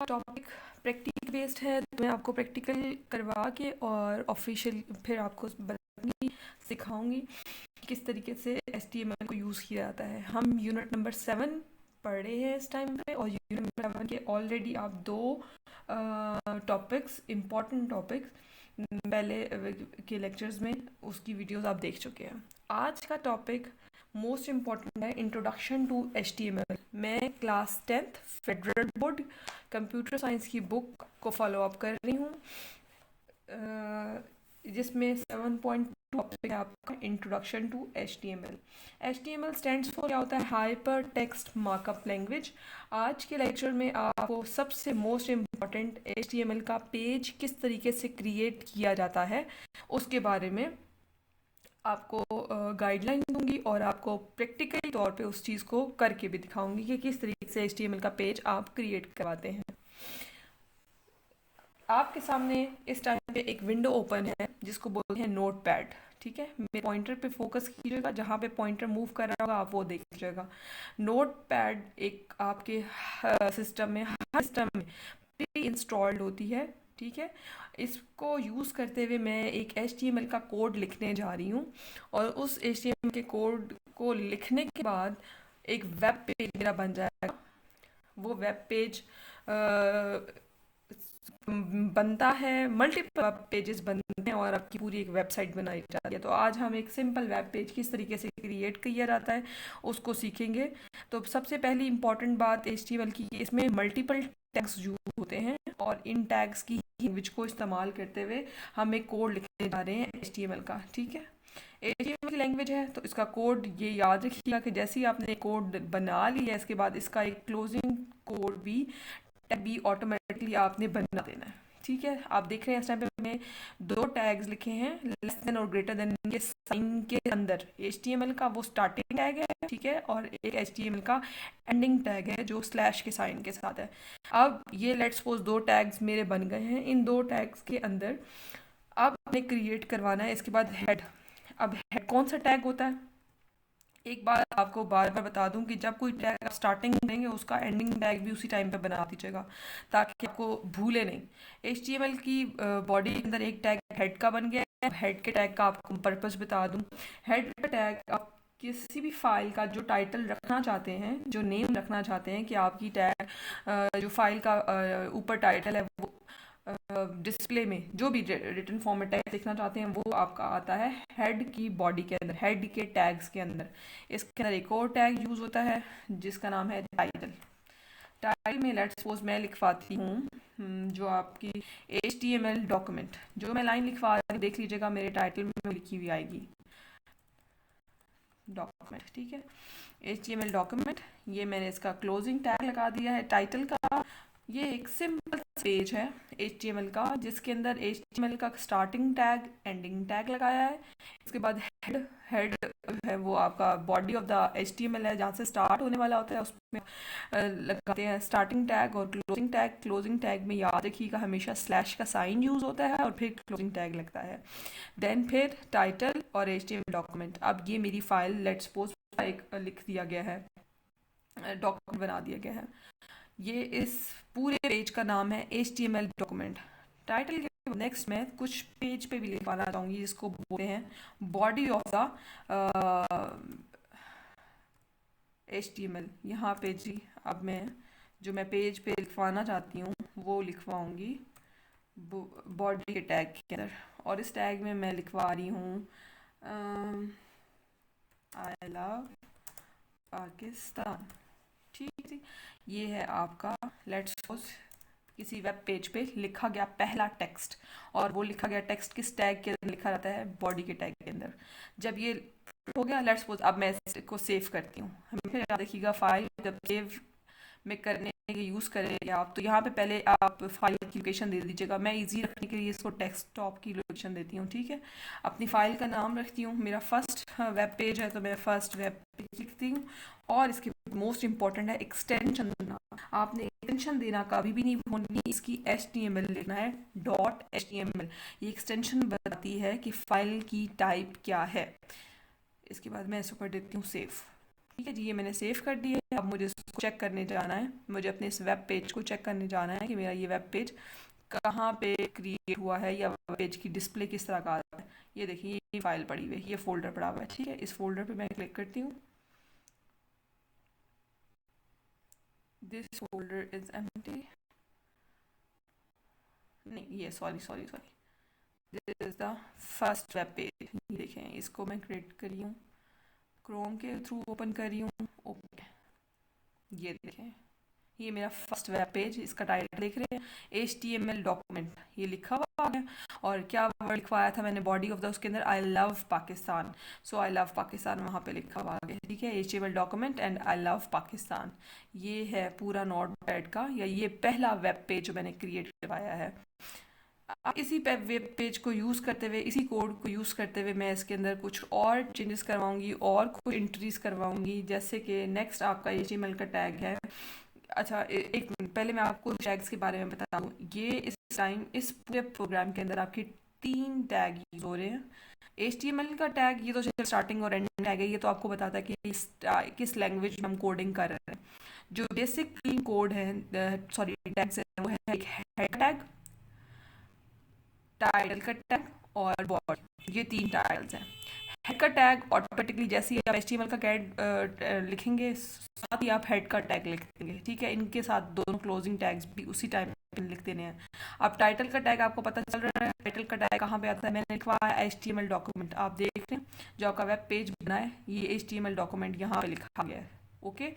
Topic practical based है, तो मैं आपको प्रैक्टिकल करवा के और ऑफिशियल फिर आपको बताऊंगी, सिखाऊंगी किस तरीके से HTML को यूज़ किया जाता है। हम यूनिट नंबर 7 पढ़ रहे हैं इस टाइम पे, और यूनिट नंबर 7 के ऑलरेडी आप दो टॉपिक्स, इम्पॉर्टेंट टॉपिक्स पहले के लेक्चर्स में उसकी वीडियोस आप देख चुके हैं। आज का टॉपिक मोस्ट इम्पॉर्टेंट है, इंट्रोडक्शन टू HTML। मैं class 10th federal board computer science की बुक को फॉलो अप कर रही हूँ, जिसमें 7.2 टॉपिक है आपका introduction to HTML। HTML stands for क्या होता है? Hypertext markup language. आज के लेक्चर में आपको सबसे मोस्ट इम्पॉर्टेंट HTML का पेज किस तरीके से क्रिएट किया जाता है उसके बारे में आपको गाइडलाइन दूंगी, और आपको प्रैक्टिकली तौर पे उस चीज़ को करके भी दिखाऊंगी कि किस तरीके से HTML का पेज आप क्रिएट करवाते हैं। आपके सामने इस टाइम पे एक विंडो ओपन है जिसको बोलते हैं नोट पैड। ठीक है, मेरे पॉइंटर पे फोकस कीजिएगा, जहाँ पे पॉइंटर मूव कर रहा होगा आप वो देख लीजिएगा। नोट पैड एक आपके सिस्टम में, हर सिस्टम में प्री इंस्टॉल्ड होती है। ठीक है, इसको यूज़ करते हुए मैं एक HTML का कोड लिखने जा रही हूँ, और उस HTML के कोड को लिखने के बाद एक वेब पेज मेरा बन जाएगा। वो वेब पेज बनता है, मल्टीपल वेब पेजेस बनते हैं और आपकी पूरी एक वेबसाइट बनाई जाती है। तो आज हम एक सिंपल वेब पेज किस तरीके से क्रिएट किया जाता है उसको सीखेंगे। तो सबसे पहली इंपॉर्टेंट बात HTML की, इसमें मल्टीपल टैग्स यूज होते हैं, और इन टैग्स की लैंग्वेज को इस्तेमाल करते हुए हम एक कोड लिखने जा रहे हैं HTML का। ठीक है, HTML की लैंग्वेज है तो इसका कोड ये याद रखिएगा कि जैसे ही आपने कोड बना लिया, इसके बाद इसका एक क्लोजिंग कोड भी ऑटोमेटिकली आपने बना देना है। ठीक है, आप देख रहे हैं इस टाइम पे मैंने दो टैग्स लिखे हैं, लेस देन और ग्रेटर देन के साइन के अंदर। HTML का वो स्टार्टिंग टैग है, ठीक है, और एक HTML का एंडिंग टैग है जो स्लैश के साइन के साथ है। अब ये लेट्स सपोज दो टैग्स मेरे बन गए हैं। इन दो टैग्स के अंदर अब आपने क्रिएट करवाना है इसके बाद हेड। अब हेड कौन सा टैग होता है? एक बार आपको बार बार बता दूं कि जब कोई टैग आप स्टार्टिंग करेंगे उसका एंडिंग टैग भी उसी टाइम पे बना दीजिएगा, ताकि आपको भूले नहीं। HTML की बॉडी के अंदर एक टैग हेड का बन गया है। हेड के टैग का आपको पर्पस बता दूं। हेड का टैग आप किसी भी फाइल का जो टाइटल रखना चाहते हैं, जो नेम रखना चाहते हैं कि आपकी टैग जो फाइल का ऊपर टाइटल है वो डिस्प्ले में जो भी रिटन फॉर्म में टैग लिखना चाहते हैं वो आपका आता है हेड की बॉडी के अंदर, हेड के टैग्स के अंदर। इसके अंदर एक और टैग यूज होता है जिसका नाम है टाइटल। टाइटल में लेट्स सपोज मैं लिखवाती हूँ जो आपकी HTML डॉक्यूमेंट, जो मैं लाइन लिखवा रही हूँ देख लीजिएगा मेरे टाइटल में लिखी हुई आएगी डॉक्यूमेंट। ठीक है, HTML डॉक्यूमेंट, ये मैंने इसका क्लोजिंग टैग लगा दिया है टाइटल का। ये एक सिंपल पेज है HTML का जिसके अंदर HTML का स्टार्टिंग टैग, एंडिंग टैग लगाया है। इसके बाद हेड, हेड है वो आपका बॉडी ऑफ द HTML है, जहाँ से स्टार्ट होने वाला होता है उसमें लगाते हैं स्टार्टिंग टैग और क्लोजिंग टैग। क्लोजिंग टैग में याद रखिएगा हमेशा स्लैश का साइन यूज होता है और फिर क्लोजिंग टैग लगता है। देन फिर टाइटल और HTML डॉक्यूमेंट। अब ये मेरी फाइल लेट्स सपोज एक लिख दिया गया है, डॉक्यूमेंट बना दिया गया है। ये इस पूरे पेज का नाम है HTML डॉक्यूमेंट। टाइटल के नेक्स्ट मैं कुछ पेज पे भी लिखवाना चाहूँगी जिसको बोलते हैं बॉडी ऑफ द HTML। यहाँ पे जी अब मैं जो मैं पेज पे लिखवाना चाहती हूँ वो लिखवाऊँगी बॉडी के टैग के अंदर, और इस टैग में मैं लिखवा रही हूँ आई लव पाकिस्तान। ठीक है, ये है आपका लेट्स सपोज किसी वेब पेज पे लिखा गया पहला टेक्स्ट, और वो लिखा गया टेक्स्ट किस टैग के अंदर लिखा जाता है? बॉडी के टैग के अंदर। जब ये हो गया लेट्स सपोज अब मैं इसको सेव करती हूँ। हमेशा याद रखिएगा फाइल जब सेव में करने के यूज़ करेंगे आप तो यहाँ पे पहले आप फाइल की लोकेशन दे दीजिएगा। मैं इजी रखने के लिए इसको डेस्कटॉप की लोकेशन देती हूँ। ठीक है, अपनी फाइल का नाम रखती हूँ, मेरा फर्स्ट वेब पेज है तो मैं फर्स्ट वेब पेज लिखती हूँ। और इसके मोस्ट इंपॉर्टेंट है एक्सटेंशन देना। आपने एक्सटेंशन देना कभी भी नहीं भूलनी, इसकी HTML लिखना है .html। ये एक्सटेंशन बताती है कि फाइल की टाइप क्या है। इसके बाद मैं इसको कर देती हूँ सेव। ठीक है जी, ये मैंने सेव कर दिया है। अब मुझे इसको चेक करने जाना है, मुझे अपने इस वेब पेज को चेक करने जाना है कि मेरा ये वेब पेज कहाँ पे क्रिएट हुआ है या वेब पेज की डिस्प्ले किस तरह का आ रहा है। ये देखिए, ये फाइल पड़ी हुई है, ये फोल्डर पड़ा हुआ है। ठीक है, इस फोल्डर पे मैं क्लिक करती हूँ। दिस फोल्डर इज एम्प्टी, नहीं ये sorry sorry sorry, this is the first web page. ये देखें, इसको मैं क्रिएट करी हूँ, क्रोम के थ्रू ओपन कर रही हूँ। ओके, ये देखें, ये मेरा फर्स्ट वेब पेज। इसका टाइटल देख रहे हैं, HTML डॉक्यूमेंट, ये लिखा हुआ है। और क्या वर्ड लिखवाया था मैंने बॉडी ऑफ द उसके अंदर, I love Pakistan. So I love Pakistan वहाँ पे लिखा हुआ है। ठीक है, HTML document and I love Pakistan, ये है पूरा नोट पैड का, या ये पहला वेब पेज जो मैंने क्रिएट करवाया है। इसी वेब पेज को यूज़ करते हुए, इसी कोड को यूज़ करते हुए मैं इसके अंदर कुछ और चेंजेस करवाऊंगी और कुछ एंट्रीज करवाऊंगी। जैसे कि नेक्स्ट आपका HTML का टैग है। अच्छा, एक मिनट पहले मैं आपको टैग्स के बारे में बता दूँ। ये इस टाइम इस पूरे प्रोग्राम के अंदर आपके 3 टैग यूज हो रहे हैं। HTML का टैग ये तो स्टार्टिंग और एंडिंग टैग है, ये तो आपको बताता है कि किस लैंग्वेज में हम कोडिंग कर रहे हैं। जो बेसिक 3 कोड है, सॉरी टैग्स है, वो है एक हेड टैग, टाइटल का टैग और बॉडी। ये 3 टाइटल्स हैं। हेड का टैग ऑटोमेटिकली जैसे ही आप HTML का टैग लिखेंगे, साथ ही आप हेड का टैग लिख देंगे। ठीक है, इनके साथ दोनों क्लोजिंग टैग्स भी उसी टाइम पे लिख देने हैं। अब टाइटल का टैग आपको पता चल रहा है, टाइटल का टैग कहाँ पे आता है, मैंने लिखवा है HTML डॉक्यूमेंट। आप देख रहे हैं जो आपका वेब पेज बना है, ये HTML डॉक्यूमेंट यहाँ पे लिखा गया है। ओके,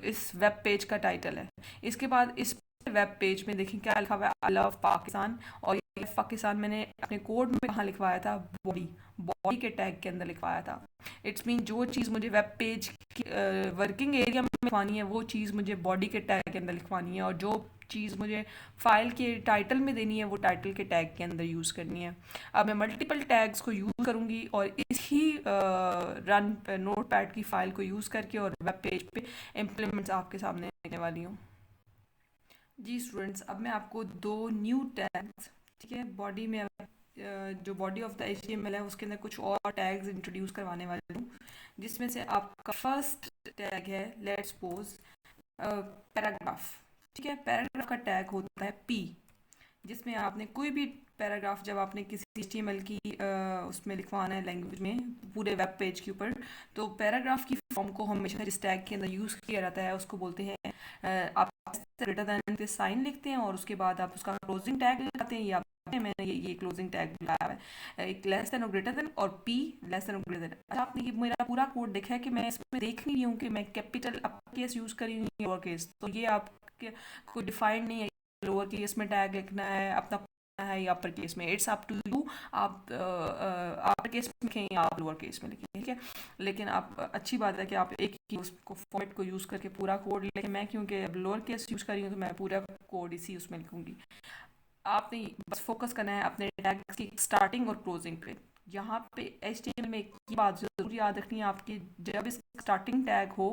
इस वेब पेज का टाइटल है। इसके बाद इस वेब पेज में देखिए क्या लिखा हुआ है, आई लव पाकिस्तान। और ये पाकिस्तान मैंने अपने कोड में कहाँ लिखवाया था, बॉडी, बॉडी के टैग के अंदर लिखवाया था। इट्स मीन जो चीज़ मुझे वेब पेज की वर्किंग एरिया में लिखवानी है, वो चीज़ मुझे बॉडी के टैग के अंदर लिखवानी है, और जो चीज़ मुझे फाइल के टाइटल में देनी है, वो टाइटल के टैग के अंदर यूज़ करनी है। अब मैं मल्टीपल टैग्स को यूज़ करूँगी और इसी रन नोट पैड की फ़ाइल को यूज़ करके और वेब पेज पे इम्प्लीमेंट्स आपके सामने रखने वाली हूँ। जी स्टूडेंट्स, अब मैं आपको 2 न्यू टैग्स, ठीक है, बॉडी में जो बॉडी ऑफ द HTML है उसके अंदर कुछ और टैग्स इंट्रोड्यूस करवाने वाली हूँ। जिसमें से आपका फर्स्ट टैग है, लेट्स सपोज पैराग्राफ। ठीक है, पैराग्राफ का टैग होता है P, जिसमें आपने कोई भी पैराग्राफ जब आपने किसी HTML की उसमें लिखवाना है लैंग्वेज में पूरे वेब पेज के ऊपर, तो पैराग्राफ की फॉर्म को हमेशा जिस टैग के अंदर यूज़ किया जाता है उसको बोलते हैं आप ग्रेटर देन पे साइन लिखते हैं और उसके बाद आप उसका क्लोजिंग टैग लगाते हैं। या मैंने ये क्लोजिंग टैग लगाया हुआ है, एक लेस देन और ग्रेटर देन और P लेस देन और ग्रेटर देन। अच्छा, आपने ये मेरा पूरा कोड देखा है कि मैं इसमें देख नहीं रही हूँ कि मैं कैपिटल अपर केस यूज़ करी हूँ या लोअर केस, तो ये आपके कोई डिफाइंड नहीं है लोअर केस में टैग लिखना है अपना है या अपर केस में। इट्स अप टू यू, आप अपर केस में लिखें या आप लोअर केस में लिखें। ठीक है, लेकिन आप अच्छी बात है कि आप एक ही उसको फॉर्मेट को यूज़ करके पूरा कोड लिखें। मैं क्योंकि अब लोअर केस यूज़ कर रही हूँ तो मैं पूरा कोड इसी उसमें लिखूँगी। आपने बस फोकस करना है अपने टैग्स की स्टार्टिंग और क्लोजिंग पे। यहाँ पे HTML में एक ही बात ज़रूर याद रखनी है आपकी, जब इसका स्टार्टिंग टैग हो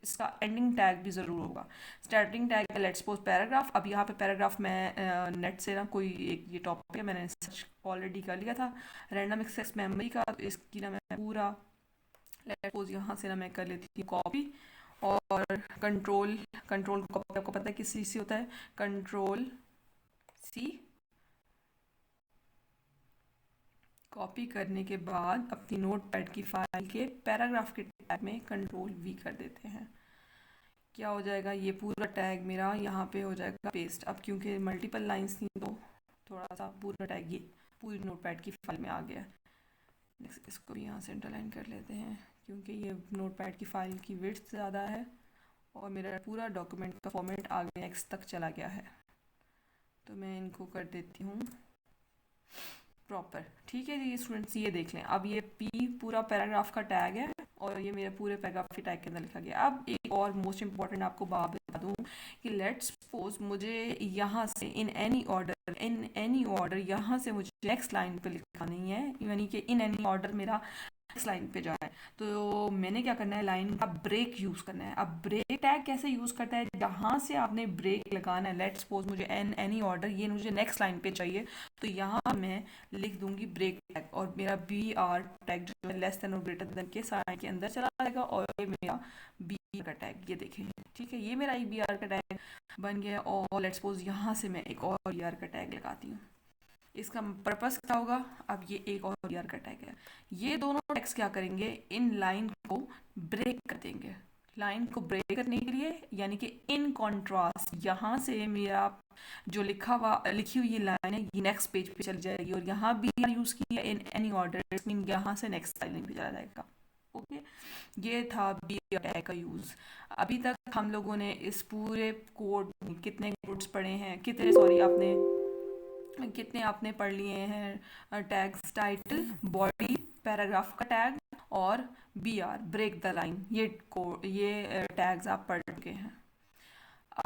इसका एंडिंग टैग भी ज़रूर होगा। स्टार्टिंग टैग है लेट्स सपोज पैराग्राफ। अब यहाँ पे पैराग्राफ मैं नेट से ना कोई एक ये टॉपिक है मैंने सर्च ऑलरेडी कर लिया था रैंडम एक्सेस मेमोरी का, तो इसकी ना मैं पूरा लेट्स सपोज यहाँ से ना मैं कर लेती हूँ कॉपी और कंट्रोल कॉपी आपको पता है किस चीज़ से होता है, कंट्रोल C। कॉपी करने के बाद अपनी नोट पैड की फाइल के पैराग्राफ के टैग में कंट्रोल V कर देते हैं। क्या हो जाएगा, ये पूरा टैग मेरा यहाँ पे हो जाएगा पेस्ट। अब क्योंकि मल्टीपल लाइंस थी तो थोड़ा सा पूरा टैग ये पूरी नोट पैड की फाइल में आ गया। इसको भी यहाँ से अंडरलाइन कर लेते हैं क्योंकि ये नोट पैड की फाइल की विड्थ ज़्यादा है और मेरा पूरा डॉक्यूमेंट का फॉर्मेट आगे नेक्स्ट तक चला गया है, तो मैं इनको कर देती हूँ प्रॉपर। ठीक है जी स्टूडेंट्स, ये देख लें, अब ये P पूरा पैराग्राफ का टैग है और ये मेरे पूरे पैराग्राफ के टैग के अंदर लिखा गया। अब एक और मोस्ट इंपॉर्टेंट आपको बात बता दूँ कि लेट्स सपोज मुझे यहाँ से इन एनी ऑर्डर यहाँ से मुझे नेक्स्ट लाइन पे लिखा नहीं है, यानी कि इन एनी ऑर्डर मेरा नेक्स्ट लाइन पे जाए, तो मैंने क्या करना है, लाइन का ब्रेक यूज़ करना है। अब ब्रेक ये टैग कैसे यूज़ करता है, जहाँ से आपने ब्रेक लगाना है, लेट्स सपोज मुझे एनी ऑर्डर, ये मुझे नेक्स्ट लाइन पे चाहिए, तो यहाँ मैं लिख दूंगी ब्रेक टैग, और मेरा बी आर टैग जो है लेस देन और ग्रेटर देन के साइन के अंदर चला जाएगा, और ये मेरा बी का टैग, ये देखें, ठीक है, ये मेरा एक बी आर का टैग बन गया। और लेट्स सपोज यहाँ से मैं एक और बी आर का टैग लगाती हूँ। इसका पर्पस क्या होगा, अब ये एक और ईआर का टैग है, ये दोनों टैग्स क्या करेंगे, इन लाइन को ब्रेक कर देंगे। लाइन को ब्रेक करने के लिए, यानी कि इन कॉन्ट्रास्ट यहाँ से मेरा जो लिखी हुई ये लाइन है, ये नेक्स्ट पेज पे चली जाएगी, और यहाँ भी यूज़ किया इन एनी ऑर्डर, मीन यहाँ से नेक्स्ट लाइन पे चला जाएगा। ओके, ये था बी टैग का यूज़। अभी तक हम लोगों ने इस पूरे कोड में कितने कोड्स पढ़े हैं, कितने आपने पढ़ लिए हैं टैग्स, टाइटल, बॉडी, पैराग्राफ का टैग और B R, break the line, ये टैग्स आप पढ़ चुके हैं।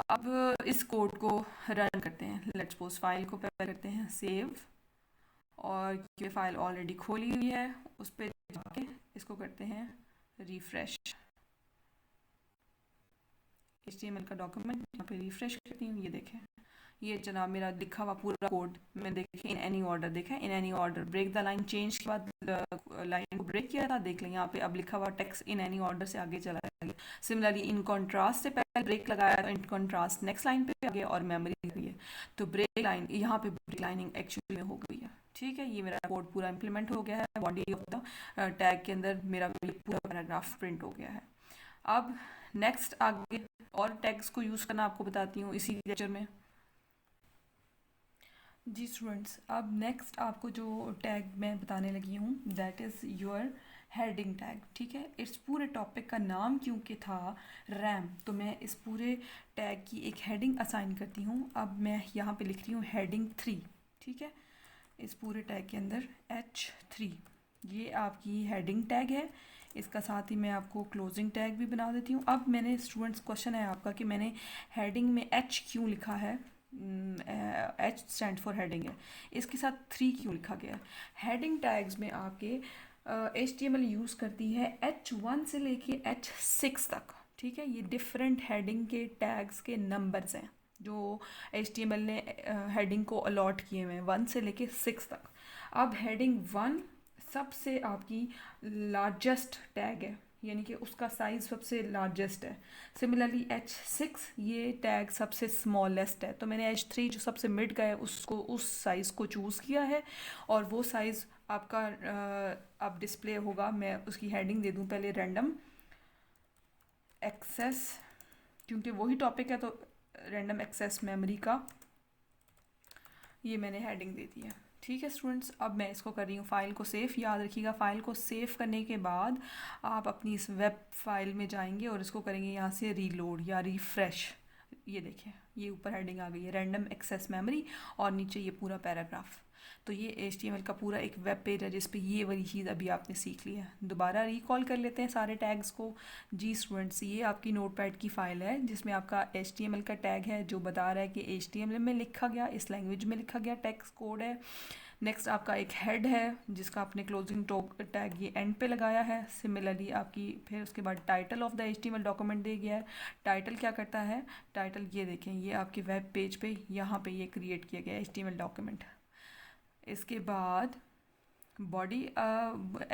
अब इस कोड को रन करते हैं। लेट्स सपोज फाइल को पहले करते हैं सेव, और ये फाइल ऑलरेडी खोली हुई है, उस पर जाके इसको करते हैं रिफ्रेश। HTML का डॉक्यूमेंट यहाँ पे रिफ्रेश करती हूँ, ये देखें, ये जनाब मेरा लिखा हुआ पूरा कोड मैं देखें, इन एनी ऑर्डर देखा, in any order, break the line, change के बाद लाइन को ब्रेक किया था, देख लें यहाँ पे अब लिखा हुआ टेक्स्ट इन एनी ऑर्डर से आगे चला गया। सिमिलरली इन कॉन्ट्रास्ट से पहले ब्रेक लगाया, तो इन कॉन्ट्रास्ट नेक्स्ट लाइन पे आ गया, और मेमोरी हुई है, तो ब्रेक लाइन यहाँ पे ब्रेक लाइनिंग एक्चुअली में हो गई है। ठीक है, ये मेरा कोड पूरा इंप्लीमेंट हो गया है, बॉडी ऑफ द टैग के अंदर मेरा पूरा पैराग्राफ प्रिंट हो गया है। अब नेक्स्ट आगे और टैग्स को यूज़ करना आपको बताती हूँ इसी लेक्चर में। जी स्टूडेंट्स, अब नेक्स्ट आपको जो टैग मैं बताने लगी हूँ that is your heading tag. ठीक है, इस पूरे टॉपिक का नाम क्योंकि था रैम, तो मैं इस पूरे टैग की एक हेडिंग असाइन करती हूँ। अब मैं यहाँ पे लिख रही हूँ हेडिंग 3। ठीक है, इस पूरे टैग के अंदर H3 ये आपकी हेडिंग टैग है। इसका साथ ही मैं आपको क्लोजिंग टैग भी बना देती हूँ। अब मैंने स्टूडेंट्स, क्वेश्चन है आपका कि मैंने हेडिंग में H क्यों लिखा है, H स्टैंड फॉर हेडिंग है, इसके साथ 3 क्यों लिखा गया है। हेडिंग टैग्स में आपके HTML यूज़ करती है H1 से लेके H6 तक। ठीक है, ये डिफरेंट हेडिंग के टैग्स के नंबर्स हैं जो HTML ने हेडिंग को अलॉट किए हुए हैं 1 से लेके 6 तक। अब हेडिंग 1 सबसे आपकी लार्जेस्ट टैग है, यानी कि उसका साइज़ सबसे लार्जेस्ट है। सिमिलरली H6 ये टैग सबसे स्मॉलेस्ट है, तो मैंने H3 जो सबसे मिड का है उसको, उस साइज़ को चूज़ किया है, और वो साइज़ आपका अब डिस्प्ले होगा। मैं उसकी हेडिंग दे दूँ पहले रैंडम एक्सेस, क्योंकि वही टॉपिक है तो रैंडम एक्सेस मेमोरी का ये मैंने हेडिंग दे दी है। ठीक है स्टूडेंट्स, अब मैं इसको कर रही हूँ फाइल को सेव। याद रखिएगा, फाइल को सेव करने के बाद आप अपनी इस वेब फाइल में जाएंगे और इसको करेंगे यहाँ से रीलोड या रिफ्रेश। ये देखें, ये ऊपर हेडिंग आ गई है रैंडम एक्सेस मेमोरी, और नीचे ये पूरा पैराग्राफ। तो ये HTML का पूरा एक वेब पेज है जिस पे ये वाली चीज़ अभी आपने सीख ली है। दोबारा रिकॉल कर लेते हैं सारे टैग्स को। जी स्टूडेंट्स, ये आपकी नोटपैड की फ़ाइल है जिसमें आपका HTML का टैग है जो बता रहा है कि HTML में लिखा गया, इस लैंग्वेज में लिखा गया टेक्स्ट कोड है। नेक्स्ट आपका एक हेड है जिसका आपने क्लोजिंग टैग ये एंड पे लगाया है। सिमिलरली आपकी फिर उसके बाद title of the HTML document दे गया है। टाइटल क्या करता है, टाइटल ये देखें, ये आपके वेब पेज पे यहाँ पे ये क्रिएट किया गया HTML डॉक्यूमेंट। इसके बाद बॉडी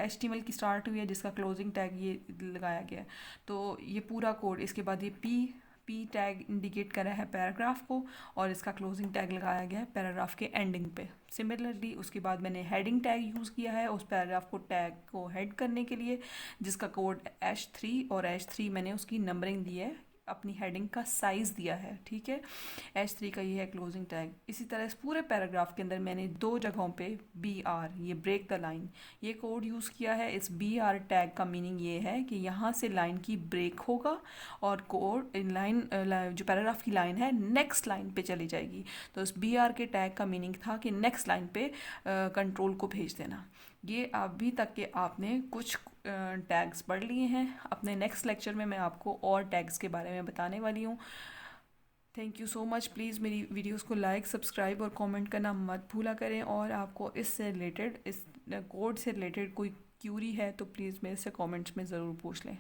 HTML की स्टार्ट हुई है जिसका क्लोजिंग टैग ये लगाया गया है। तो ये पूरा कोड, इसके बाद ये पी टैग इंडिकेट कर रहा है पैराग्राफ को, और इसका क्लोजिंग टैग लगाया गया है पैराग्राफ के एंडिंग पे। सिमिलरली उसके बाद मैंने हेडिंग टैग यूज़ किया है उस पैराग्राफ को टैग को हेड करने के लिए, जिसका कोड H3, और H3 मैंने उसकी नंबरिंग दी है, अपनी हेडिंग का साइज़ दिया है। ठीक है, H3 का ये है क्लोजिंग टैग। इसी तरह इस पूरे पैराग्राफ के अंदर मैंने 2 जगहों पे BR, ये ब्रेक द लाइन, ये कोड यूज़ किया है। इस BR टैग का मीनिंग ये है कि यहाँ से लाइन की ब्रेक होगा और कोड इन लाइन जो पैराग्राफ की लाइन है नेक्स्ट लाइन पे चली जाएगी। तो इस BR के टैग का मीनिंग था कि नेक्स्ट लाइन पे कंट्रोल को भेज देना। ये अभी तक के आपने कुछ टैग्स पढ़ लिए हैं। अपने नेक्स्ट लेक्चर में मैं आपको और टैग्स के बारे में बताने वाली हूँ। Thank you so much. Please मेरी वीडियोस को लाइक, सब्सक्राइब और कमेंट करना मत भूला करें, और आपको इससे रिलेटेड, इस कोड से रिलेटेड कोई क्यूरी है तो प्लीज़ मेरे से कमेंट्स में ज़रूर पूछ लें।